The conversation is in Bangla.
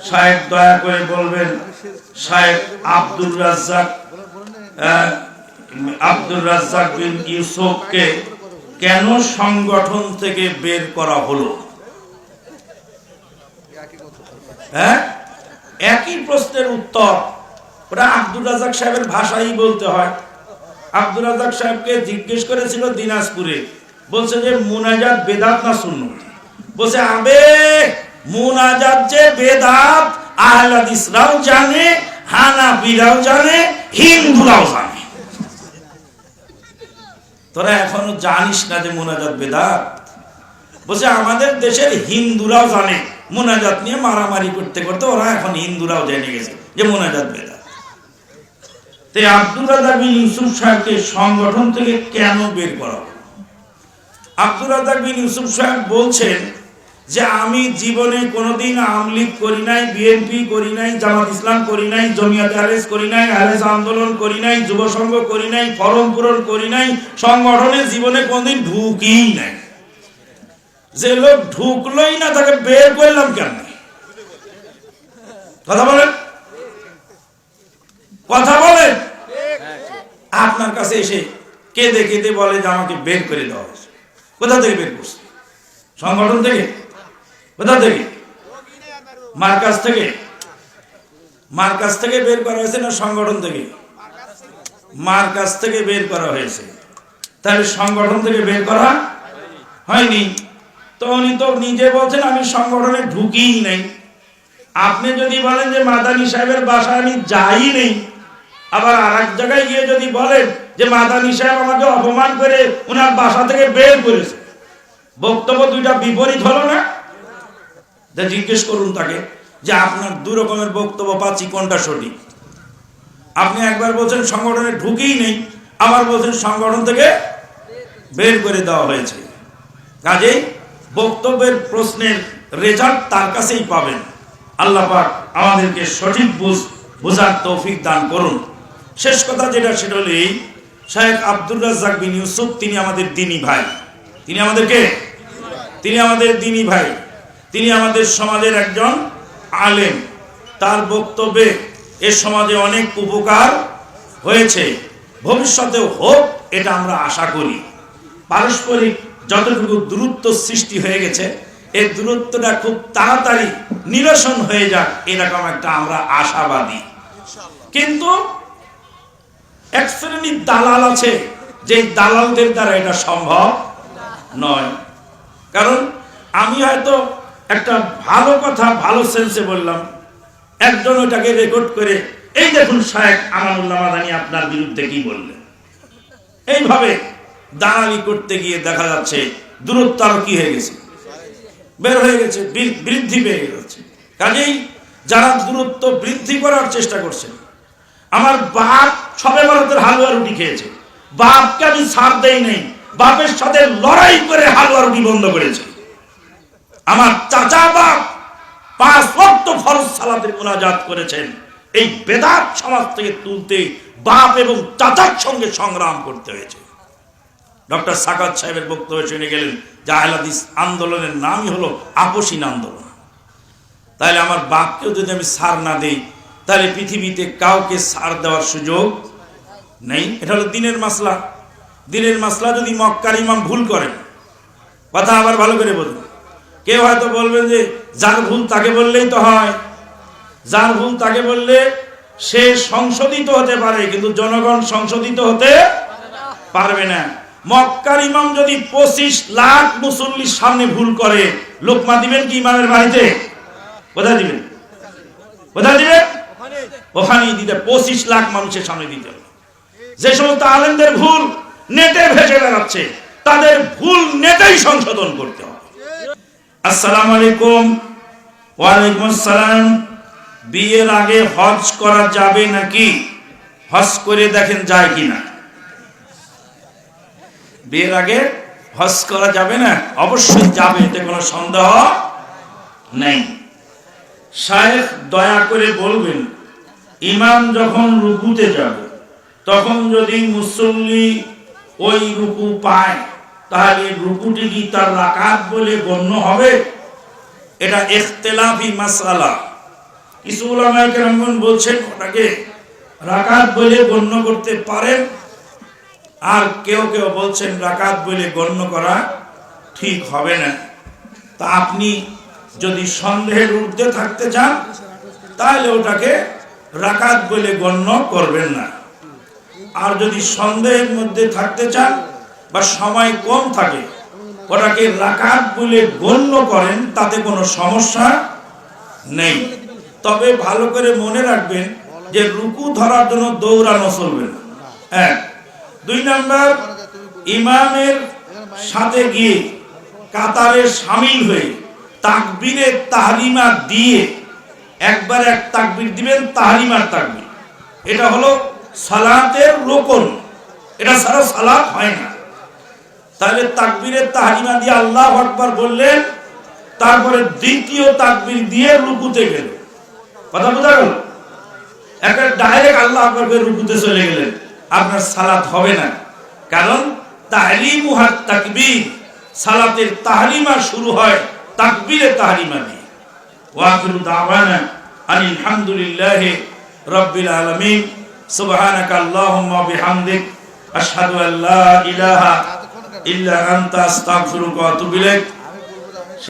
শায়েখ দয়া করে বলবেন শায়েখ আব্দুর রাজ্জাক বিন ইউসুফকে কেন সংগঠন থেকে বের করা হলো? হ্যাঁ, একই প্রশ্নের উত্তর ওটা আব্দুর রাজ্জাক সাহেবের ভাষাই বলতে হয়। আব্দুর রাজ্জাক সাহেবকে জিজ্ঞেস করেছিল দিনাজপুরে, বলছে যে মুনাজাত বেদাত না সুন্নত? বলছে আবে মুনাজাত যে বেদাত আহলে হাদিসরাও জানে, হানাফিরাও জানে, হিন্দুরাও জানে। তোরা এখনো জানিস না যে মুনাজাত বেদাত? বলছে আমাদের দেশের হিন্দুরাও জানে, মুনাজাত নিয়ে মারামারি করতে করতে ওরা এখন হিন্দুরাও জেনে গেছে যে মুনাজাত বেদাত। তাই আব্দুর রাজ্জাক বিন ইউসুফ সাহেবকে সংগঠন থেকে কেন বের করা হলো? আব্দুর রাজ্জাক বিন ইউসুফ সাহেব বলছেন যে আমি জীবনে কোনোদিন আওয়ামী লীগ করি নাই, বিএনপি করি নাই, জামাত ইসলাম করি নাই, জমিয়ত আহলেস করি নাই, আহলেস আন্দোলন করি নাই, যুব সংঘ করি নাই, ফরম পূরণ করি নাই, সংগঠনে জীবনে কোনোদিন ঢুকি নাই। যে লোক ঢুকলোই না তাকে বের করলাম কেন? কথা বলেন, কথা বলেন। আপনার কাছে এসে কেঁদে কেঁদে বলে যে আমাকে বের করে দেওয়া হয়েছে। কোথা থেকে বের করছে? সংগঠন থেকে? কোথা থেকে? মার্কাজ থেকে? মার্কাজ থেকে বের করা হয়েছে না সংগঠন থেকে? মার্কাজ থেকে বের করা হয়েছে। তাহলে সংগঠন থেকে বের করা হয়নি। তো উনি তো নিজে বলছেন আমি সংগঠনে ঢুকিই নাই। আপনি যদি বলেন যে মাদানী সাহেবের বাসায় আমি যাই নেই, আবার আর এক জায়গায় গিয়ে যদি বলেন যে মাদানী সাহেব আমাকে অপমান করে ওনার বাসা থেকে বের করেছে, বক্তব্য দুইটা বিপরীত হলো না? জিজ্ঞেস করুন তাকে যে আপনার দুই রকমের বক্তব্য পাচ্ছি, কোনটা সঠিক? আপনি একবার বলছেন সংগঠনে ঢুকেই নেই, আবার বলছেন সংগঠন থেকে বের করে দেওয়া হয়েছে। কাজেই বক্তব্যের প্রশ্নের রেজাল্ট তার কাছেই পাবেন। আল্লাহ পাক আমাদেরকে সঠিক বোঝার তৌফিক দান করুন। শেষ কথা যেটা, সেটা হলো এই, শায়েখ আব্দুর রাজ্জাক বিন ইউসুফ তিনি আমাদের দ্বীনি ভাই। তিনি আমাদেরকে, তিনি আমাদের দ্বীনি ভাই, তিনি আমাদের সমাজের একজন আলেম। তার বক্তব্যে এ সমাজে অনেক উপকার হয়েছে, ভবিষ্যতেও হোক এটা আমরা আশা করি। পারস্পরিক যতটুকু দূরত্ব সৃষ্টি হয়ে গেছে, এই দূরত্বটা খুব তাড়াতাড়ি নিরসন হয়ে যাক এরকম একটা আমরা আশাবাদী। কিন্তু এক শ্রেণীর দালাল আছে, যে দালালদের দ্বারা এটা সম্ভব নয়। কারণ আমি হয়তো একটা ভালো কথা ভালো সেন্সে বললাম, একজন ওটাকে রেকর্ড করে এই দেখুন শায়েখ আমানুল্লাহ মাদানী আপনার বিরুদ্ধে কি বললেন, এইভাবে দালালি করতে গিয়ে দেখা যাচ্ছে দূরত্ব আরো কি হয়ে গেছে, বের হয়ে গেছে, বৃদ্ধি পেয়ে যাচ্ছে। কাজেই যারা দূরত্ব বৃদ্ধি করার চেষ্টা করছে, আমার বাপ সবে বরাতের হালুয়া রুটি খেয়েছে, বাপকে আমি ছাড় দেই নাই, বাপের সাথে লড়াই করে হালুয়া রুটি বন্ধ করেছে। আমার চাচা বাপ 5 ওয়াক্ত ফরজ সালাতের মুনাজাত করেছেন। এই বেদাত সমাজ থেকে তুলতে বাপ এবং চাচার সঙ্গে সংগ্রাম করতে হয়েছে। ডক্টর সাকাত সাহেবের বক্তব্য শুনে গেলেন যে আহলে হাদিস আন্দোলনের নামই হলো আপসীন আন্দোলন। তাহলে আমার বাপকেও যদি আমি ছাড় না দেই, তাহলে পৃথিবীতে কাউকে ছাড় দেওয়ার সুযোগ নেই। এটা হলো দিনের মাসলা। দিনের মাসলা যদি মক্কার ইমাম ভুল করেন, কথা আবার ভালো করে বলুন, কেউ হয়তো বলবেন যে যার ভুল তাকে বললেই তো হয়, যার ভুল তাকে বললে সে সংশোধিত হতে পারে, কিন্তু জনগণ সংশোধিত হতে পারবে না। মক্কার ইমাম যদি 25 লাখ মুসল্লির সামনে ভুল করে, লোকমা দিবেন কি ইমামের বাড়িতে? কোথায় দিবেন? কোথায় দিবেন? ওখানেই দিতে, 25 লাখ মানুষের সামনে দিতে হবে। যে সমস্ত আলেমদের ভুল নেটে ভেসে বেড়াচ্ছে, তাদের ভুল নেটেই সংশোধন করতে হবে। আসসালামু আলাইকুম। ওয়ালাইকুম আসসালাম। বিয়ের আগে হজ করা যাবে নাকি? হজ করে দেখেন যায় কিনা। বিয়ের আগে হজ করা যাবে না? অবশ্যই যাবে, এতে কোনো সন্দেহ নেই। শায়েখ দয়া করে বলবেন, ইমাম যখন রুকুতে যাবে তখন যদি মুসল্লি ওই রুকু পায়, তাহলে রুকুটি কি তার রাকাত বলে গণ্য হবে? এটা ইখতিলাফি মাসআলা। কিছু উলামায়ে কেরামগণ বলছেন ওটাকে রাকাত বলে গণ্য করতে পারেন, আর কেউ কেউ বলছেন রাকাত বলে গণ্য করা ঠিক হবে না। তা আপনি যদি সন্দেহের ঊর্ধ্বে থাকতে চান তাহলে ওটাকে রাকাত বলে গণ্য করবেন না, আর যদি সন্দেহের মধ্যে থাকতে চান বা সময় কম থাকে ওটাকে রাকাত বলে গণ্য করেন, তাতে কোনো সমস্যা নেই। তবে ভালো করে মনে রাখবেন যে রুকু ধরার জন্য দৌড়ানো চলবে না, এক। 2 নাম্বার, ইমামের সাথে গিয়ে কাতারে শামিল হয়ে তাকবীরে তাহরিমা দিয়ে একবার এক তাকবীর দিবেন, তাহরিমার তাকবীর। এটা হলো সালাতের রুকন, এটা ছাড়া সালাত হয় না। তাহলে তাকবীরে তাহরিমা দিয়ে আল্লাহু আকবার বললেন, তারপরে দ্বিতীয় তাকবীর দিয়ে রুকুতে গেলেন। কথা বোঝা গেল? একটা ডাইরেক্ট আল্লাহু আকবার করে রুকুতে চলে গেলেন, আপনার সালাত হবে না। কারণ তাহরিমুহাত তাকবীর, সালাতের তাহরিমা শুরু হয় তাকবীরে তাহরিমা দিয়ে। ওয়া আখিরু দাওয়ানা আনিল হামদুলিল্লাহি রাব্বিল আলামিন। সুবহানাকা আল্লাহুম্মা বিহামদিক আশহাদু আল্লা ইলাহা ইল্লা আনতা আস্তাগফিরুকা ওয়া আতুবু ইলাইক।